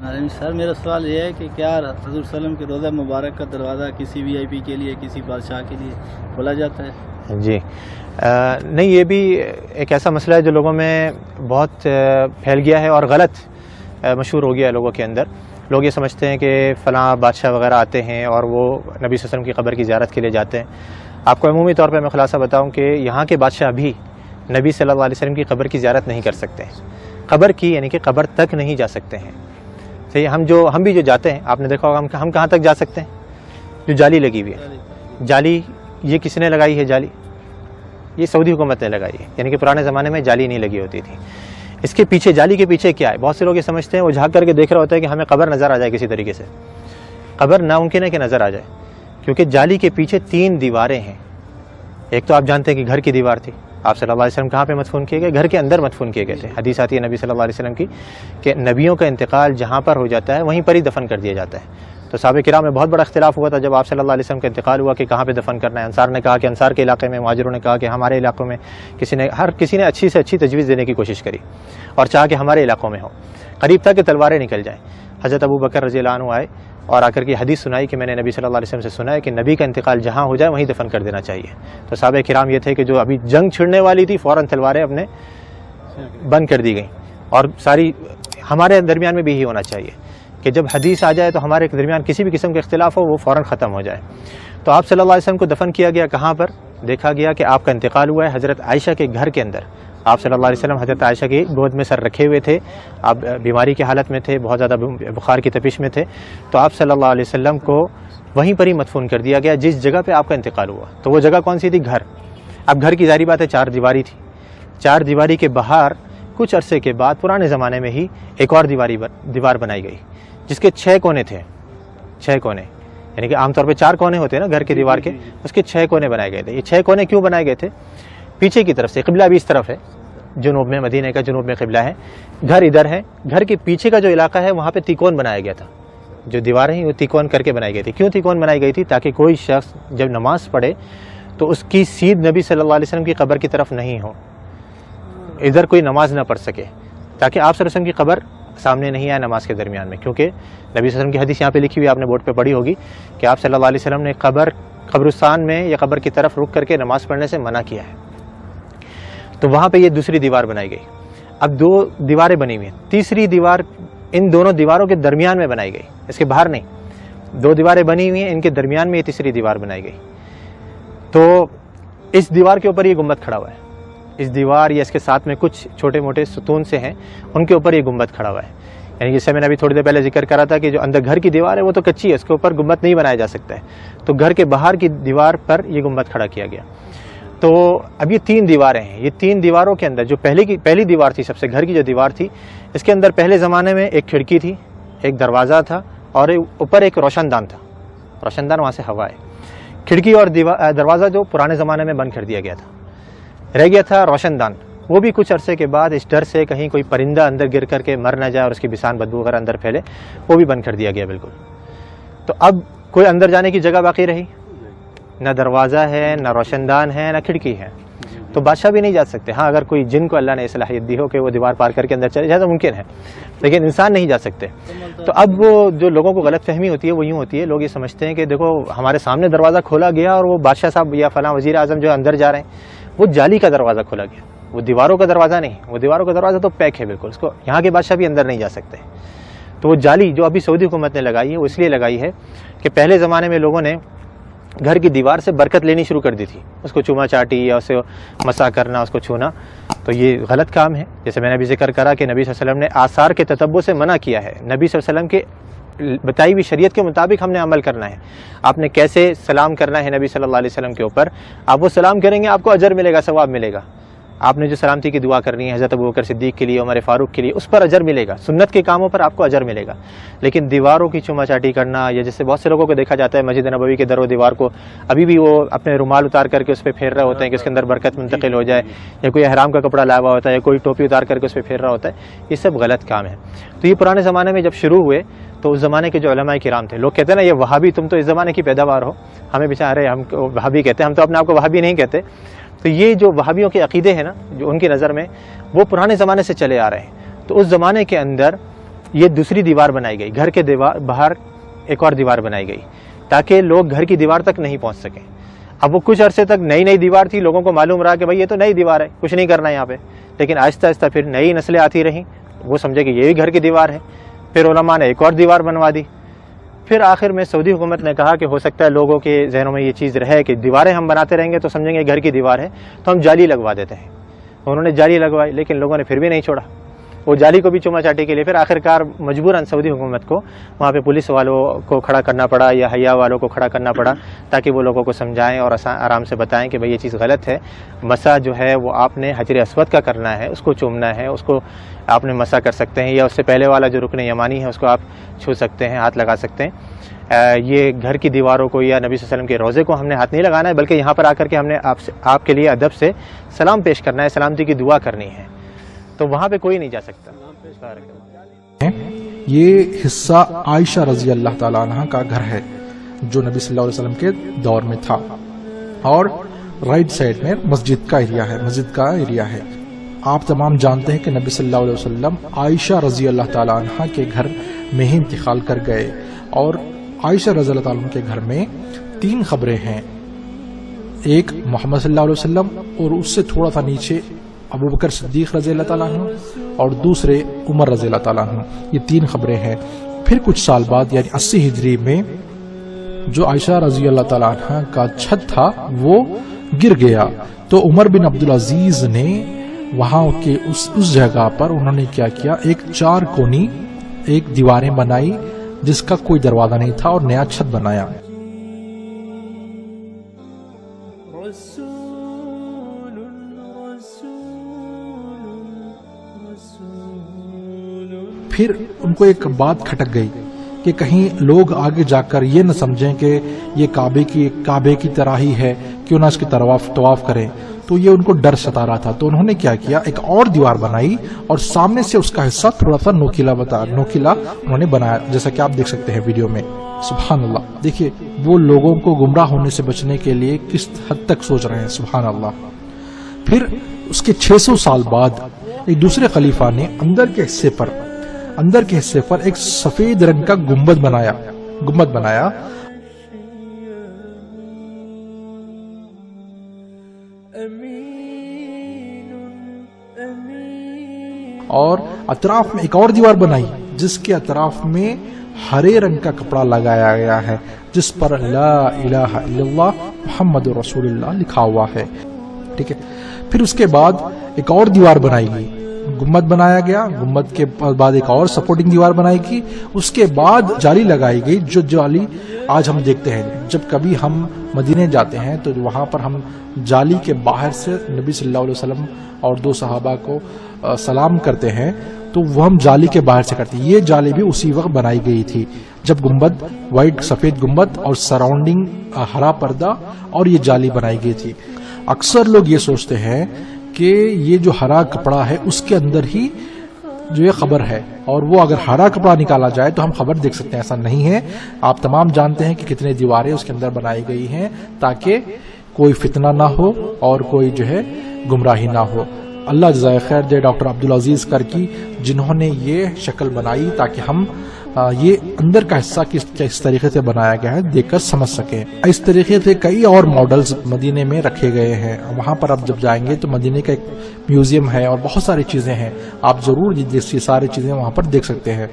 سر میرا سوال یہ ہے کہ کیا حضور صلی اللہ علیہ وسلم کے روضہ مبارک کا دروازہ کسی وی آئی پی کے لیے، کسی بادشاہ کے لیے کھولا جاتا ہے؟ جی نہیں، یہ بھی ایک ایسا مسئلہ ہے جو لوگوں میں بہت پھیل گیا ہے اور غلط مشہور ہو گیا ہے لوگوں کے اندر۔ لوگ یہ سمجھتے ہیں کہ فلاں بادشاہ وغیرہ آتے ہیں اور وہ نبی صلی اللہ علیہ وسلم کی قبر کی زیارت کے لیے جاتے ہیں۔ آپ کو عمومی طور پہ میں خلاصہ بتاؤں کہ یہاں کے بادشاہ بھی نبی صلی اللہ علیہ وسلم کی قبر کی زیارت نہیں کر سکتے ہیں، قبر کی یعنی کہ قبر تک نہیں جا سکتے ہیں۔ صحیح، ہم بھی جو جاتے ہیں، آپ نے دیکھا ہوگا ہم کہاں تک جا سکتے ہیں؟ جو جالی لگی ہوئی ہے، جالی یہ کس نے لگائی ہے؟ جالی یہ سعودی حکومت نے لگائی ہے، یعنی کہ پرانے زمانے میں جالی نہیں لگی ہوتی تھی۔ اس کے پیچھے، جالی کے پیچھے کیا ہے؟ بہت سے لوگ یہ سمجھتے ہیں، وہ جھانک کر کے دیکھ رہا ہوتا ہے کہ ہمیں قبر نظر آ جائے کسی طریقے سے۔ قبر ناممکن ہے کہ نظر آ جائے، کیونکہ جالی کے پیچھے 3 دیواریں ہیں۔ ایک تو آپ جانتے ہیں کہ گھر کی دیوار تھی، آپ صلی اللہ علیہ وسلم کہاں پہ مدفون کیے گئے؟ گھر کے اندر مدفون کیے گئے تھے۔ حدیث آتی ہے نبی صلی اللہ علیہ وسلم کی کہ نبیوں کا انتقال جہاں پر ہو جاتا ہے وہیں پر ہی دفن کر دیا جاتا ہے۔ تو صحابہ کرام میں بہت بڑا اختلاف ہوا تھا جب آپ صلی اللہ علیہ وسلم کا انتقال ہوا کہ کہاں پہ دفن کرنا ہے۔ انصار نے کہا کہ انصار کے علاقے میں، مہاجروں نے کہا کہ ہمارے علاقوں میں، ہر کسی نے اچھی سے اچھی تجویز دینے کی کوشش کری اور چاہا کہ ہمارے علاقوں میں ہو۔ قریب تھا کہ تلواریں نکل جائیں۔ حضرت ابو بکر رضی اللہ عنہ آئے اور آ کر کے حدیث سنائی کہ میں نے نبی صلی اللہ علیہ وسلم سے سنا ہے کہ نبی کا انتقال جہاں ہو جائے وہیں دفن کر دینا چاہیے۔ تو صحابہ کرام یہ تھے کہ جو ابھی جنگ چھڑنے والی تھی فوراً تلواریں اپنے بند کر دی گئیں، اور ساری ہمارے درمیان میں بھی یہی ہونا چاہیے کہ جب حدیث آ جائے تو ہمارے درمیان کسی بھی قسم کے اختلاف ہو وہ فوراً ختم ہو جائے۔ تو آپ صلی اللہ علیہ وسلم کو دفن کیا گیا کہاں پر؟ دیکھا گیا کہ آپ کا انتقال ہوا ہے حضرت عائشہ کے گھر کے اندر۔ آپ صلی اللہ علیہ وسلم حضرت عائشہ کی گود میں سر رکھے ہوئے تھے، آپ بیماری کی حالت میں تھے، بہت زیادہ بخار کی تپش میں تھے، تو آپ صلی اللہ علیہ وسلم کو وہیں پر ہی مدفون کر دیا گیا جس جگہ پہ آپ کا انتقال ہوا۔ تو وہ جگہ کون سی تھی؟ گھر۔ اب گھر کی ظاہری بات ہے 4 دیواری تھی، 4 دیواری کے باہر کچھ عرصے کے بعد پرانے زمانے میں ہی ایک اور دیوار بنائی گئی جس کے 6 کونے تھے، 6 کونے، یعنی کہ عام طور پہ 4 کونے ہوتے ہیں نا گھر کے دیوار کے، اس کے 6 کونے بنائے گئے تھے۔ یہ 6 کونے کیوں بنائے گئے تھے؟ پیچھے کی طرف سے، قبلہ بھی اس طرف ہے، جنوب میں، مدینہ کا جنوب میں قبلہ ہے، گھر ادھر ہے، گھر کے پیچھے کا جو علاقہ ہے وہاں پہ تیکون بنایا گیا تھا۔ جو دیواریں ہیں وہ تیکون کر کے بنائی گئی تھی۔ کیوں تیکون بنائی گئی تھی؟ تاکہ کوئی شخص جب نماز پڑھے تو اس کی سیدھ نبی صلی اللہ علیہ وسلم کی قبر کی طرف نہیں ہو، ادھر کوئی نماز نہ پڑھ سکے، تاکہ آپ صلی اللہ علیہ وسلم کی قبر سامنے نہیں آئے نماز کے درمیان میں۔ کیونکہ نبی صلی اللہ علیہ وسلم کی حدیث یہاں پہ لکھی ہوئی، آپ نے بورڈ پہ پڑھی ہوگی کہ آپ صلی اللہ علیہ وسلم نے قبرستان میں یا قبر کی طرف رک کر کے نماز پڑھنے سے منع کیا ہے۔ تو وہاں پہ یہ دوسری دیوار بنائی گئی۔ اب 2 دیواریں بنی ہوئی ہیں، تیسری دیوار ان دونوں دیواروں کے درمیان میں بنائی گئی، اس کے باہر نہیں۔ 2 دیواریں بنی ہوئی ہیں، ان کے درمیان میں یہ تیسری دیوار بنائی گئی۔ تو اس دیوار کے اوپر یہ گنبد کھڑا ہوا ہے، اس دیوار یا اس کے ساتھ میں کچھ چھوٹے موٹے ستون سے ہیں، ان کے اوپر یہ گنبد کھڑا ہوا ہے۔ یعنی جس سے میں نے ابھی تھوڑی دیر پہلے ذکر کرا تھا کہ جو اندر گھر کی دیوار ہے وہ تو کچی ہے، اس کے اوپر گنبد نہیں بنایا جا سکتا ہے، تو گھر کے باہر کی دیوار پر یہ گنبد کھڑا کیا گیا۔ تو اب یہ 3 دیواریں ہیں، یہ 3 دیواروں کے اندر جو پہلی دیوار تھی، سب سے گھر کی جو دیوار تھی، اس کے اندر پہلے زمانے میں ایک کھڑکی تھی، ایک دروازہ تھا، اور اوپر ایک روشن دان تھا۔ روشن دان وہاں سے ہوا ہے۔ کھڑکی اور دروازہ جو پرانے زمانے میں بند کر دیا گیا تھا، رہ گیا تھا روشن دان۔ وہ بھی کچھ عرصے کے بعد اس ڈر سے کہیں کوئی پرندہ اندر گر کر کے مر نہ جائے اور اس کی بسان بدبو وغیرہ اندر پھیلے، وہ بھی بند کر دیا گیا بالکل۔ تو اب کوئی اندر جانے کی جگہ باقی رہی؟ نہ دروازہ ہے، نہ روشن دان ہے، نہ کھڑکی ہے، تو بادشاہ بھی نہیں جا سکتے۔ ہاں اگر کوئی جن کو اللہ نے صلاحیت دی ہو کہ وہ دیوار پار کر کے اندر چلے جائے تو ممکن ہے، لیکن انسان نہیں جا سکتے۔ تو اب وہ جو لوگوں کو غلط فہمی ہوتی ہے وہ یوں ہوتی ہے، لوگ یہ سمجھتے ہیں کہ دیکھو ہمارے سامنے دروازہ کھولا گیا اور وہ بادشاہ صاحب یا فلاں وزیر اعظم جو اندر جا رہے ہیں، وہ جالی کا دروازہ کھولا گیا، وہ دیواروں کا دروازہ نہیں، وہ دیواروں کا دروازہ تو پیک ہے بالکل، اس کو یہاں کے بادشاہ بھی اندر نہیں جا سکتے۔ تو وہ جالی جو ابھی سعودی حکومت نے لگائی ہے وہ اس لیے لگائی ہے کہ پہلے زمانے میں لوگوں نے گھر کی دیوار سے برکت لینی شروع کر دی تھی، اس کو چوما چاٹی یا اسے مسا کرنا، اس کو چھونا، تو یہ غلط کام ہے۔ جیسے میں نے ابھی ذکر کرا کہ نبی صلی اللہ علیہ وسلم نے آثار کے تتبع سے منع کیا ہے، نبی صلی اللہ علیہ وسلم کے بتائی ہوئی شریعت کے مطابق ہم نے عمل کرنا ہے۔ آپ نے کیسے سلام کرنا ہے نبی صلی اللہ علیہ وسلم کے اوپر، آپ وہ سلام کریں گے آپ کو اجر ملے گا، ثواب ملے گا۔ آپ نے جو سلامتی کی دعا کرنی ہے حضرت ابوبکر صدیق کے لیے، عمر فاروق کے لیے، اس پر اجر ملے گا، سنت کے کاموں پر آپ کو اجر ملے گا۔ لیکن دیواروں کی چوما چاٹی کرنا، یا جیسے بہت سے لوگوں کو دیکھا جاتا ہے مسجد نبوی کے در و دیوار کو ابھی بھی وہ اپنے رومال اتار کر کے اس پہ پھیر رہے ہوتے ہیں کہ اس کے اندر برکت منتقل ہو جائے، یا کوئی احرام کا کپڑا لایا ہوا ہوتا ہے، یا کوئی ٹوپی اتار کر کے اس پہ پھیر رہا ہوتا ہے، یہ سب غلط کام ہے۔ تو یہ پرانے زمانے میں جب شروع ہوئے تو اس زمانے کے جو علماء کرام تھے، لوگ کہتے ہیں نا یہ وہابی، تم تو اس زمانے کی پیداوار ہو، ہمیں بیچارے ہم وہابی کہتے ہیں، ہم تو اپنے آپ کو وہابی نہیں کہتے۔ تو یہ جو وہابیوں کے عقیدے ہیں نا، جو ان کی نظر میں وہ پرانے زمانے سے چلے آ رہے ہیں، تو اس زمانے کے اندر یہ دوسری دیوار بنائی گئی، گھر کے باہر ایک اور دیوار بنائی گئی تاکہ لوگ گھر کی دیوار تک نہیں پہنچ سکیں۔ اب وہ کچھ عرصے تک نئی دیوار تھی، لوگوں کو معلوم رہا کہ بھائی یہ تو نئی دیوار ہے، کچھ نہیں کرنا یہاں پہ، لیکن آہستہ آہستہ پھر نئی نسلیں آتی رہیں، وہ سمجھے کہ یہی گھر کی دیوار ہے، پھر علماء نے ایک اور دیوار بنوا دی۔ پھر آخر میں سعودی حکومت نے کہا کہ ہو سکتا ہے لوگوں کے ذہنوں میں یہ چیز رہے کہ دیواریں ہم بناتے رہیں گے تو سمجھیں گے گھر کی دیوار ہے، تو ہم جالی لگوا دیتے ہیں۔ انہوں نے جالی لگوائی، لیکن لوگوں نے پھر بھی نہیں چھوڑا، وہ جالی کو بھی چوما چاٹی کے لیے پھر آخرکار مجبوراً سعودی حکومت کو وہاں پہ پولیس والوں کو کھڑا کرنا پڑا یا حیا والوں کو کھڑا کرنا پڑا تاکہ وہ لوگوں کو سمجھائیں اور آرام سے بتائیں کہ بھئی یہ چیز غلط ہے، مسح جو ہے وہ آپ نے حجر اسود کا کرنا ہے، اس کو چومنا ہے، اس کو آپ نے مسح کر سکتے ہیں، یا اس سے پہلے والا جو رکن یمانی ہے اس کو آپ چھو سکتے ہیں، ہاتھ لگا سکتے ہیں۔ یہ گھر کی دیواروں کو یا نبی صلی اللہ علیہ وسلم کے روضے کو ہم نے ہاتھ نہیں لگانا ہے، بلکہ یہاں پر آ کر کے ہم نے آپ کے لیے ادب سے سلام پیش کرنا ہے، سلامتی کی دعا کرنی ہے، تو وہاں پہ کوئی نہیں جا سکتا۔ یہ حصہ عائشہ رضی اللہ تعالیٰ عنہ کا گھر ہے جو نبی صلی اللہ علیہ وسلم کے دور میں تھا، اور رائٹ سائڈ میں مسجد کا ایریا ہے۔ آپ تمام جانتے ہیں کہ نبی صلی اللہ علیہ وسلم عائشہ رضی اللہ تعالیٰ عنہ کے گھر میں ہی انتقال کر گئے، اور عائشہ رضی اللہ تعالیٰ عنہ کے گھر میں 3 قبریں ہیں، ایک محمد صلی اللہ علیہ وسلم، اور اس سے تھوڑا سا نیچے ابوبکر صدیق رضی اللہ تعالیٰ عنہ، اور دوسرے عمر رضی اللہ تعالیٰ عنہ۔ یہ 3 قبریں ہیں۔ پھر کچھ سال بعد یعنی 80 ہجری میں جو عائشہ رضی اللہ تعالیٰ عنہ کا چھت تھا وہ گر گیا، تو عمر بن عبدالعزیز نے وہاں کے اس جگہ پر انہوں نے کیا کیا، ایک 4 کونی ایک دیواریں بنائی جس کا کوئی دروازہ نہیں تھا، اور نیا چھت بنایا۔ پھر ان کو ایک بات کھٹک گئی کہ کہیں لوگ آگے جا کر یہ نہ سمجھیں کہ یہ کعبے کی طرح ہی ہے، کیوں نہ اس کی طواف کریں، تو یہ ان کو ڈر ستا رہا تھا۔ تو انہوں نے کیا کیا، ایک اور دیوار بنائی اور سامنے سے اس کا حصہ تھوڑا سا نوکیلا انہوں نے بنایا، جیسا کہ آپ دیکھ سکتے ہیں ویڈیو میں۔ سبحان اللہ، دیکھیے وہ لوگوں کو گمراہ ہونے سے بچنے کے لیے کس حد تک سوچ رہے ہیں، سبحان اللہ۔ پھر اس کے 600 سال بعد ایک دوسرے خلیفہ نے اندر کے حصے پر ایک سفید رنگ کا گنبد بنایا اور اطراف میں ایک اور دیوار بنائی جس کے اطراف میں ہرے رنگ کا کپڑا لگایا گیا ہے جس پر لا الہ الا اللہ محمد رسول اللہ لکھا ہوا ہے، ٹھیک ہے۔ پھر اس کے بعد ایک اور دیوار بنائی گئی، گنبد بنایا گیا، گنبد کے بعد ایک اور سپورٹنگ دیوار بنائی گئی، اس کے بعد جالی لگائی گئی، جو جالی آج ہم دیکھتے ہیں۔ جب کبھی ہم مدینے جاتے ہیں تو وہاں پر ہم جالی کے باہر سے نبی صلی اللہ علیہ وسلم اور 2 صحابہ کو سلام کرتے ہیں، تو وہ ہم جالی کے باہر سے کرتے ہیں۔ یہ جالی بھی اسی وقت بنائی گئی تھی جب گنبد وائٹ سفید گنبد اور سراؤنڈنگ ہرا پردہ اور یہ جالی بنائی گئی تھی۔ اکثر لوگ یہ سوچتے ہیں کہ یہ جو ہرا کپڑا ہے اس کے اندر ہی جو یہ خبر ہے، اور وہ اگر ہرا کپڑا نکالا جائے تو ہم خبر دیکھ سکتے ہیں، ایسا نہیں ہے۔ آپ تمام جانتے ہیں کہ کتنے دیواریں اس کے اندر بنائی گئی ہیں تاکہ کوئی فتنہ نہ ہو اور کوئی جو ہے گمراہی نہ ہو۔ اللہ جزائے خیر دے ڈاکٹر عبدالعزیز کرکی جنہوں نے یہ شکل بنائی تاکہ ہم یہ اندر کا حصہ کس طریقے سے بنایا گیا ہے دیکھ کر سمجھ سکیں۔ اس طریقے سے کئی اور ماڈلز مدینے میں رکھے گئے ہیں، وہاں پر آپ جب جائیں گے تو مدینے کا ایک میوزیم ہے اور بہت ساری چیزیں ہیں، آپ ضرور یہ ساری چیزیں وہاں پر دیکھ سکتے ہیں۔